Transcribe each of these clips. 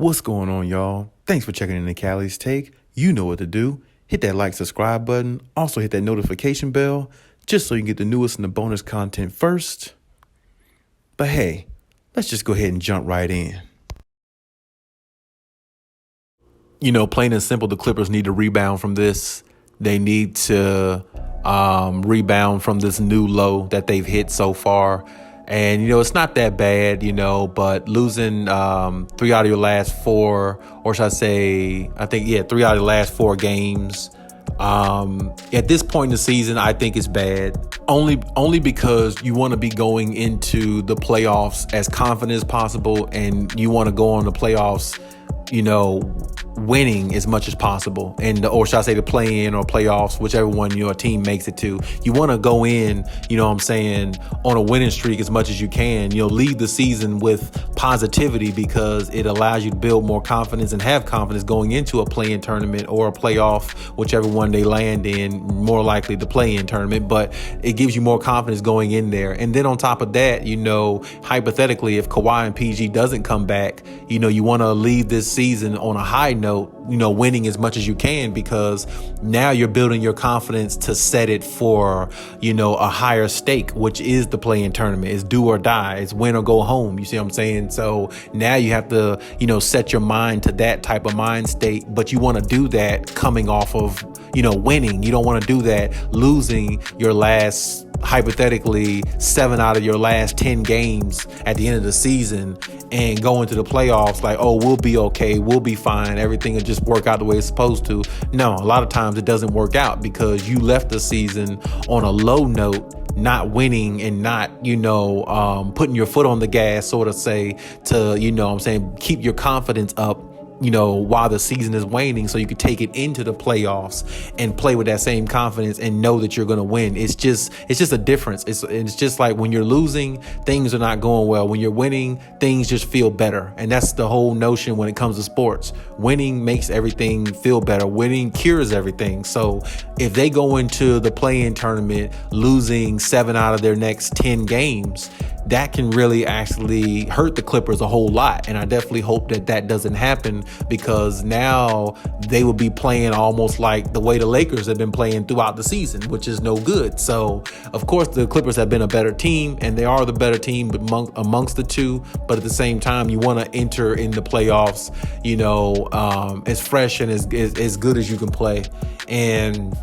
What's going on, y'all? Thanks for checking in the Khaliis Take. You know what to do. Hit that like, subscribe button. Also hit that notification bell just so you can get the newest and the bonus content first. But hey, let's just go ahead and jump right in. Plain and simple, the Clippers need to rebound from this. They need to rebound from this new low that they've hit so far. And, it's not that bad, but losing 3 out of your last 4, or should I say, 3 out of the last 4 games. At this point in the season, I think it's bad. Only because you want to be going into the playoffs as confident as possible, and you want to go on the playoffs, winning as much as possible, or should I say the play-in or playoffs, whichever one your team makes it to. You want to go in, on a winning streak as much as you can. Lead the season with positivity because it allows you to build more confidence and have confidence going into a play-in tournament or a playoff, whichever one they land in, more likely the play-in tournament, but it gives you more confidence going in there. And then on top of that, hypothetically, if Kawhi and PG doesn't come back, you want to leave this season on a high note, winning as much as you can, because now you're building your confidence to set it for, a higher stake, which is the play-in tournament. It's do or die. It's win or go home. You see what I'm saying? So now you have to, set your mind to that type of mind state, but you want to do that coming off of, winning. You don't want to do that losing your last, hypothetically, 7 out of your last 10 games at the end of the season and go into the playoffs like, oh, we'll be okay, we'll be fine, everything will just work out the way it's supposed to. No, a lot of times it doesn't work out because you left the season on a low note, not winning and not, putting your foot on the gas, sort of say, to, keep your confidence up, while the season is waning, so you can take it into the playoffs and play with that same confidence and know that you're going to win. It's just a difference. It's just like when you're losing, things are not going well. When you're winning, things just feel better. And that's the whole notion when it comes to sports. Winning makes everything feel better. Winning cures everything. So if they go into the play-in tournament losing 7 out of their next 10 games, that can really actually hurt the Clippers a whole lot. And I definitely hope that doesn't happen, because now they will be playing almost like the way the Lakers have been playing throughout the season, which is no good. So, of course, the Clippers have been a better team, and they are the better team amongst the two. But at the same time, you want to enter in the playoffs, as fresh and as good as you can play. And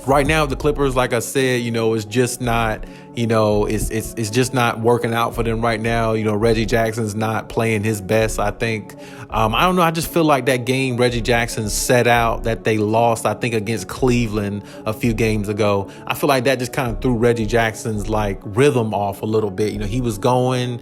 right now, the Clippers, like I said, is just not, it's just not working out for them right now. Reggie Jackson's not playing his best, I think. I don't know. I just feel like that game Reggie Jackson set out that they lost, I think, against Cleveland a few games ago. I feel like that just kind of threw Reggie Jackson's rhythm off a little bit. He was going,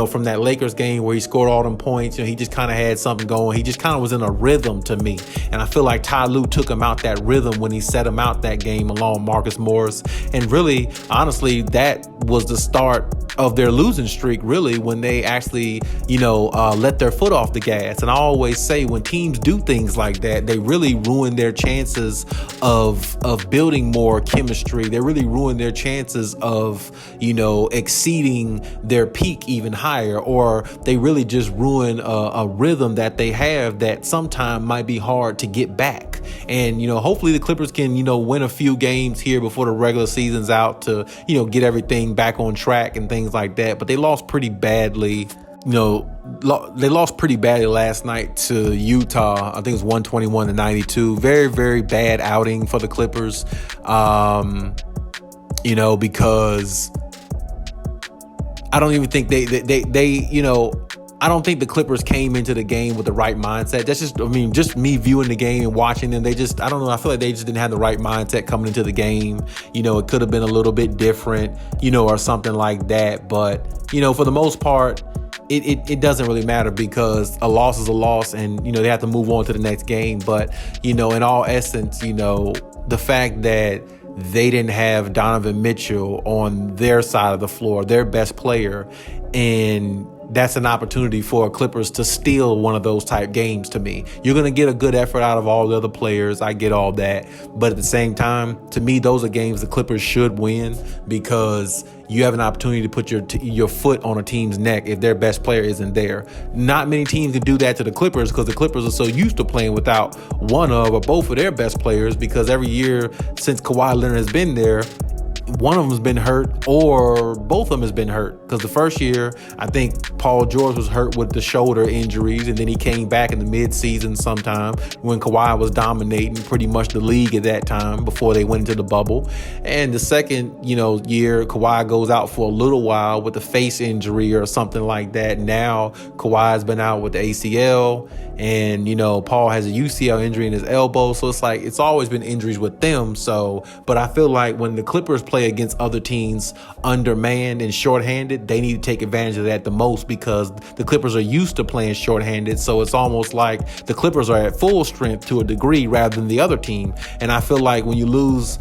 from that Lakers game where he scored all them points. He just kind of had something going. He just kind of was in a rhythm to me. And I feel like Ty Lue took him out that rhythm when he set him out that game along Marcus Morris. And really, honestly, that was the start of their losing streak, really, when they actually, let their foot off the gas. And I always say when teams do things like that, they really ruin their chances of building more chemistry. They really ruin their chances of, exceeding their peak even higher, or they really just ruin a rhythm that they have that sometimes might be hard to get back. And, hopefully the Clippers can, win a few games here before the regular season's out to, get everything back on track and things like that. But they lost pretty badly. They lost pretty badly last night to Utah. I think it was 121-92. Very, very bad outing for the Clippers. Because I don't even think I don't think the Clippers came into the game with the right mindset. That's just me viewing the game and watching them. I don't know. I feel like they just didn't have the right mindset coming into the game. It could have been a little bit different, or something like that. But, for the most part, it doesn't really matter, because a loss is a loss, and, they have to move on to the next game. But, in all essence, the fact that they didn't have Donovan Mitchell on their side of the floor, their best player, and that's an opportunity for Clippers to steal one of those type games to me. You're going to get a good effort out of all the other players. I get all that. But at the same time, to me, those are games the Clippers should win because you have an opportunity to put your foot on a team's neck if their best player isn't there. Not many teams can do that to the Clippers because the Clippers are so used to playing without one of or both of their best players because every year since Kawhi Leonard has been there, one of them has been hurt or both of them has been hurt. Because the first year, I think Paul George was hurt with the shoulder injuries, and then he came back in the mid-season sometime when Kawhi was dominating pretty much the league at that time before they went into the bubble. And the second, year, Kawhi goes out for a little while with a face injury or something like that. Now Kawhi's been out with the ACL, and Paul has a UCL injury in his elbow. So it's like it's always been injuries with them. But I feel like when the Clippers play against other teams undermanned and shorthanded, they need to take advantage of that the most because the Clippers are used to playing shorthanded. So it's almost like the Clippers are at full strength to a degree rather than the other team. And I feel like when you lose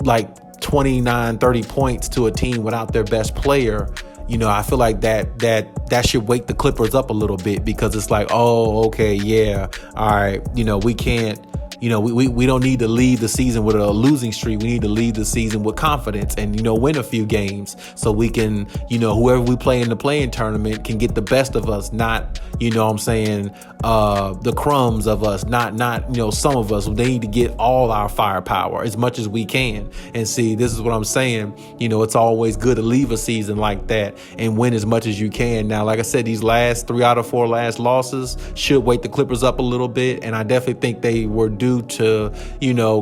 like 29, 30 points to a team without their best player, I feel like that should wake the Clippers up a little bit because it's like, oh, okay, yeah, all right, we can't. We don't need to lead the season with a losing streak. We need to lead the season with confidence and, win a few games so we can, whoever we play in the play-in tournament can get the best of us, not, the crumbs of us, not some of us. They need to get all our firepower as much as we can. And see, this is what I'm saying. It's always good to leave a season like that and win as much as you can. Now, like I said, these last 3 out of 4 losses should wake the Clippers up a little bit. And I definitely think they were due to,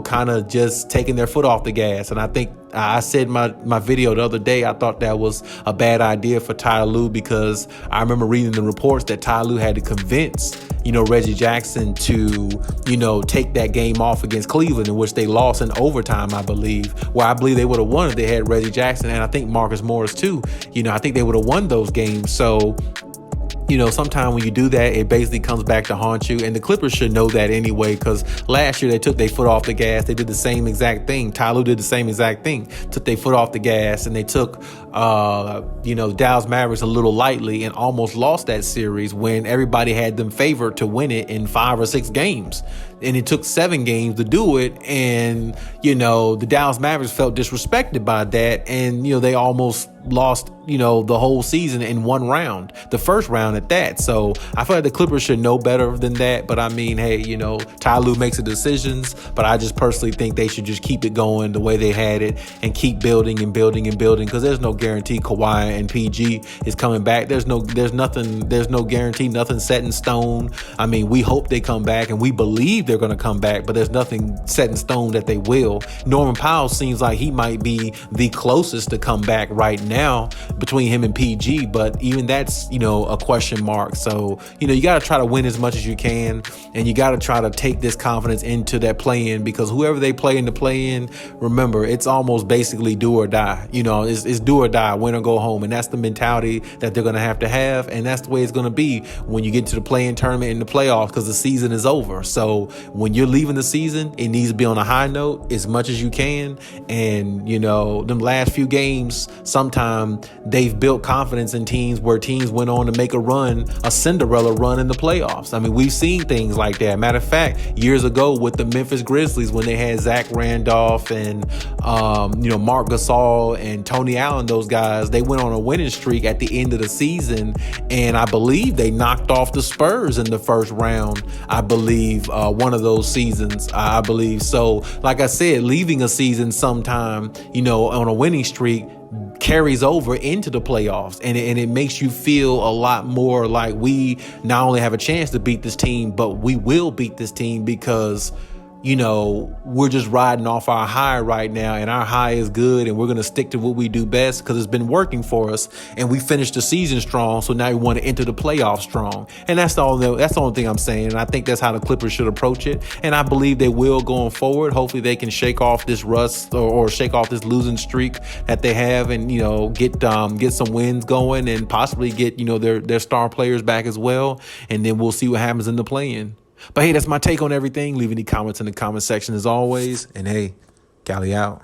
kind of just taking their foot off the gas. And I think I said my video the other day, I thought that was a bad idea for Ty Lue because I remember reading the reports that Ty Lue had to convince, Reggie Jackson to, take that game off against Cleveland, in which they lost in overtime, I believe, where I believe they would have won if they had Reggie Jackson. And I think Marcus Morris too. I think they would have won those games. So, sometimes when you do that, it basically comes back to haunt you. And the Clippers should know that anyway, because last year they took their foot off the gas. They did the same exact thing. Ty Lue did the same exact thing. Took their foot off the gas, and they took, Dallas Mavericks a little lightly and almost lost that series when everybody had them favored to win it in 5 or 6 games. And it took 7 games to do it. And, the Dallas Mavericks felt disrespected by that. And, they almost lost, the whole season in one round, the first round at that. So I feel like the Clippers should know better than that. But I mean, hey, Ty Lue makes the decisions. But I just personally think they should just keep it going the way they had it and keep building and building and building because there's no guarantee Kawhi and PG is coming back. There's no guarantee, nothing set in stone. I mean, we hope they come back and we believe they're going to come back, but there's nothing set in stone that they will. Norman Powell seems like he might be the closest to come back right now between him and PG, but even that's, a question mark. So, you got to try to win as much as you can, and you got to try to take this confidence into that play-in because whoever they play in the play-in, remember, it's almost basically do or die. It's do or die, win or go home, and that's the mentality that they're going to have, and that's the way it's going to be when you get to the play-in tournament in the playoffs because the season is over. So when you're leaving the season, it needs to be on a high note as much as you can. And, them last few games, sometime they've built confidence in teams where teams went on to make a Cinderella run in the playoffs. I mean, we've seen things like that. Matter of fact, years ago with the Memphis Grizzlies, when they had Zach Randolph and, Mark Gasol and Tony Allen, those guys, they went on a winning streak at the end of the season. And I believe they knocked off the Spurs in the first round. I believe one of those seasons, I believe. So, like I said, leaving a season sometime, on a winning streak carries over into the playoffs, and it makes you feel a lot more like we not only have a chance to beat this team, but we will beat this team because we're just riding off our high right now, and our high is good, and we're going to stick to what we do best because it's been working for us, and we finished the season strong, so now we want to enter the playoffs strong. And that's the only thing I'm saying, and I think that's how the Clippers should approach it, and I believe they will going forward. Hopefully they can shake off this rust or shake off this losing streak that they have and, get some wins going and possibly get, their star players back as well, and then we'll see what happens in the play-in. But hey, that's my take on everything. Leave any comments in the comment section as always. And hey, Khaliis out.